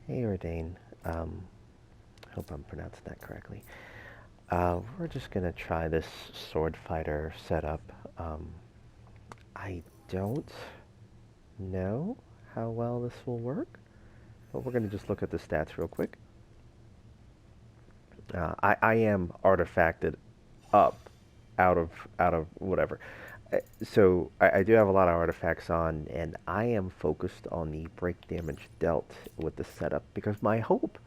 Hey, Ordain. Hope I'm pronouncing that correctly. We're just gonna try this sword fighter setup. I don't know how well this will work, but we're gonna just look at the stats real quick. I am artifacted up out of whatever. So I do have a lot of artifacts on, and I am focused on the break damage dealt with the setup because my hope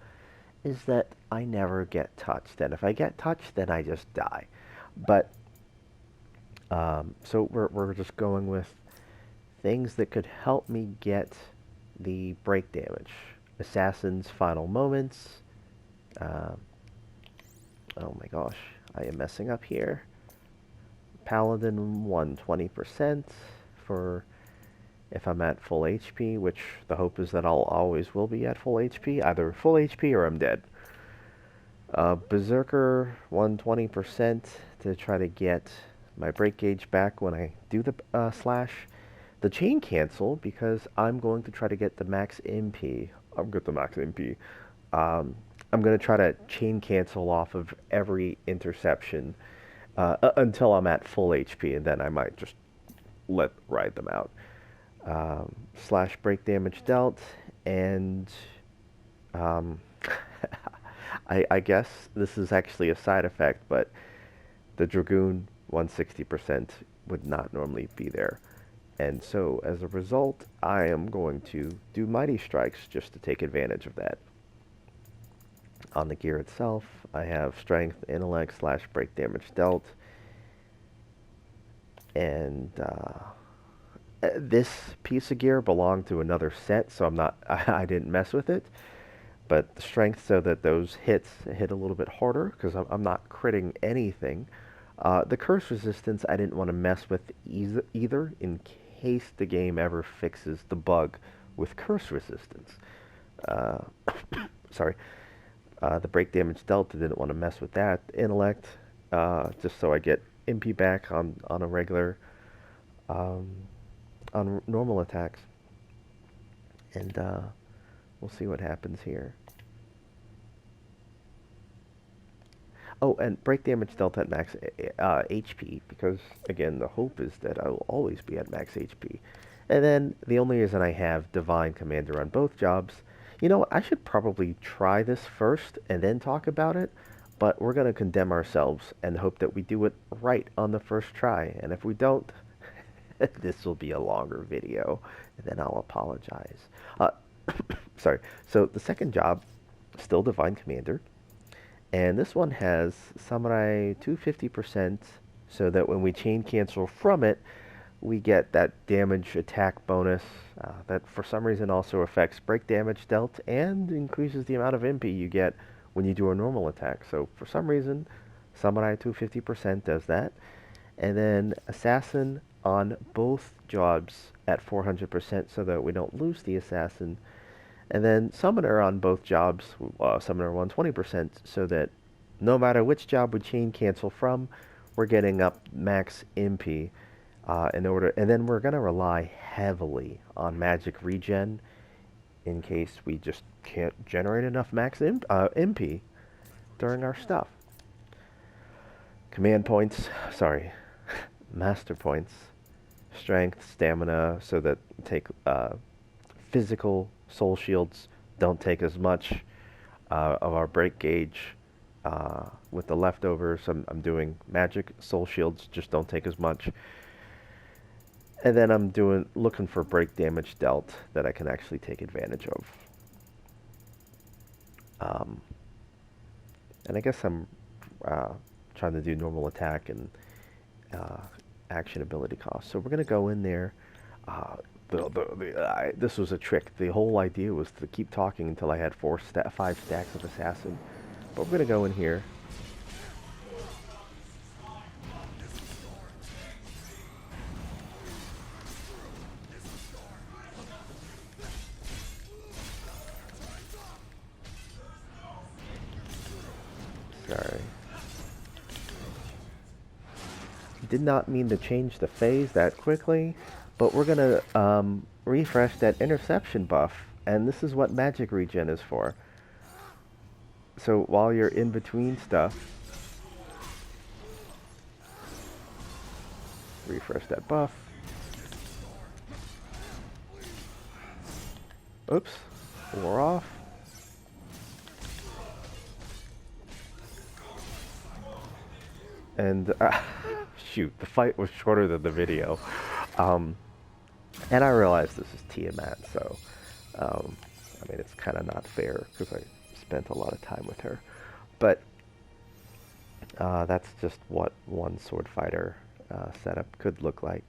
is that I never get touched, and if I get touched, then I just die. But so we're just going with things that could help me get the break damage. Assassin's Final Moments. Uh, oh my gosh, I am messing up here. Paladin 120% for if I'm at full HP, which the hope is that I'll always will be at full HP, either full HP or I'm dead. Berserker 120% to try to get my break gauge back when I do the slash. The chain cancel because I'm going to try to get the max MP. I'm good the max MP. I'm going to try to chain cancel off of every interception until I'm at full HP, and then I might just ride them out. Slash break damage dealt, and um, I guess this is actually a side effect, but the Dragoon 160% would not normally be there. And so, as a result, I am going to do Mighty Strikes just to take advantage of that. On the gear itself, I have Strength, Intellect, slash break damage dealt. And this piece of gear belonged to another set, so I didn't mess with it. But the strength so that those hits hit a little bit harder because I'm not critting anything. The curse resistance I didn't want to mess with either in case the game ever fixes the bug with curse resistance. Uh, sorry. The break damage delta didn't want to mess with that. Intellect, just so I get MP back on a regular, on normal attacks. And we'll see what happens here. Oh, and break damage dealt at max HP, because, again, the hope is that I will always be at max HP. And then, the only reason I have Divine Commander on both jobs, you know, I should probably try this first and then talk about it, but we're going to condemn ourselves and hope that we do it right on the first try. And if we don't, this will be a longer video, and then I'll apologize. Sorry. So, the second job, still Divine Commander. And this one has Samurai 250%, so that when we chain cancel from it, we get that damage attack bonus that for some reason also affects break damage dealt and increases the amount of MP you get when you do a normal attack. So for some reason, Samurai 250% does that. And then Assassin on both jobs at 400% so that we don't lose the Assassin. And then Summoner on both jobs, Summoner 120%, so that no matter which job we chain cancel from, we're getting up max MP in order. And then we're going to rely heavily on magic regen in case we just can't generate enough max MP during our stuff. Command points, sorry, master points, strength, stamina, so that take physical soul shields don't take as much of our break gauge. With the leftovers, I'm doing magic soul shields, just don't take as much. And then I'm looking for break damage dealt that I can actually take advantage of. And I guess I'm trying to do normal attack and action ability cost. So we're going to go in there. This was a trick. The whole idea was to keep talking until I had 5 stacks of Assassin. But we're going to go in here. Sorry. Did not mean to change the phase that quickly, but we're going to refresh that interception buff And this is what magic regen is for. So while you're in between stuff, refresh that buff. Oops, wore off. And shoot, the fight was shorter than the video. And I realize this is Tiamat, so I mean, it's kind of not fair because I spent a lot of time with her. But that's just what one sword fighter setup could look like.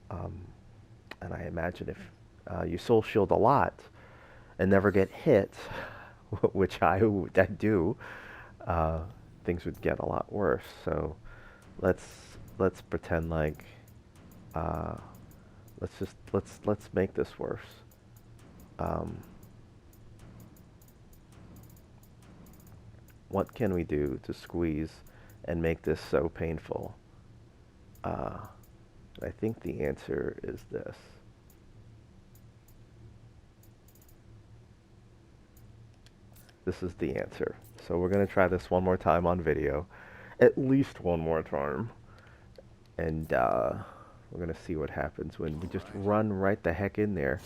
And I imagine if you soul shield a lot and never get hit, which I do, things would get a lot worse. So let's pretend like let's make this worse. What can we do to squeeze and make this so painful? I think the answer is this. This is the answer. So we're going to try this one more time on video. At least one more time. And we're going to see what happens when we just run right the heck in there.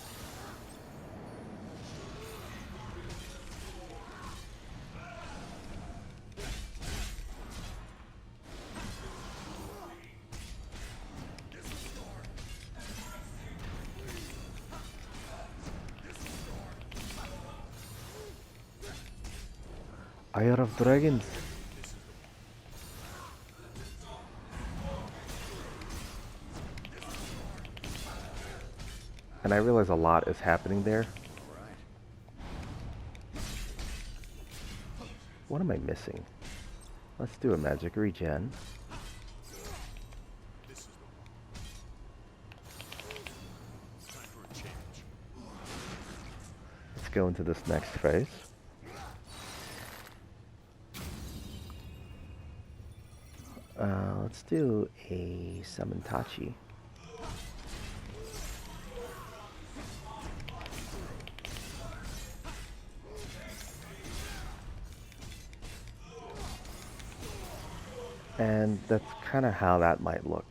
Ire of Dragons. And I realize a lot is happening there. What am I missing? Let's do a magic regen. Let's go into this next phase. Let's do a summon Tachi. And that's kind of how that might look.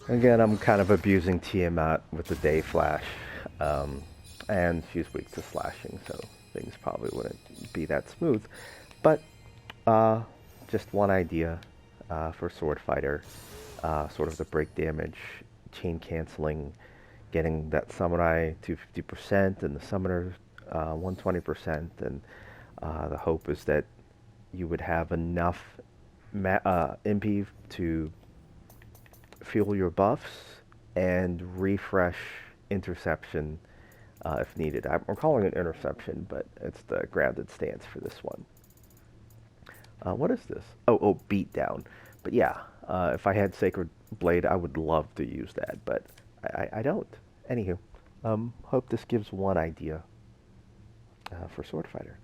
Again, I'm kind of abusing Tiamat with the day flash. And she's weak to slashing, so things probably wouldn't be that smooth. But just one idea for Sword Fighter, sort of the break damage, chain canceling, getting that samurai to 50% and the summoner 120%, and the hope is that you would have enough MP to fuel your buffs and refresh interception if needed. I'm calling it interception, but it's the grounded stance for this one. What is this? Oh, beatdown. But yeah, if I had Sacred Blade, I would love to use that, but I don't. Anywho, hope this gives one idea for Sword Fighter.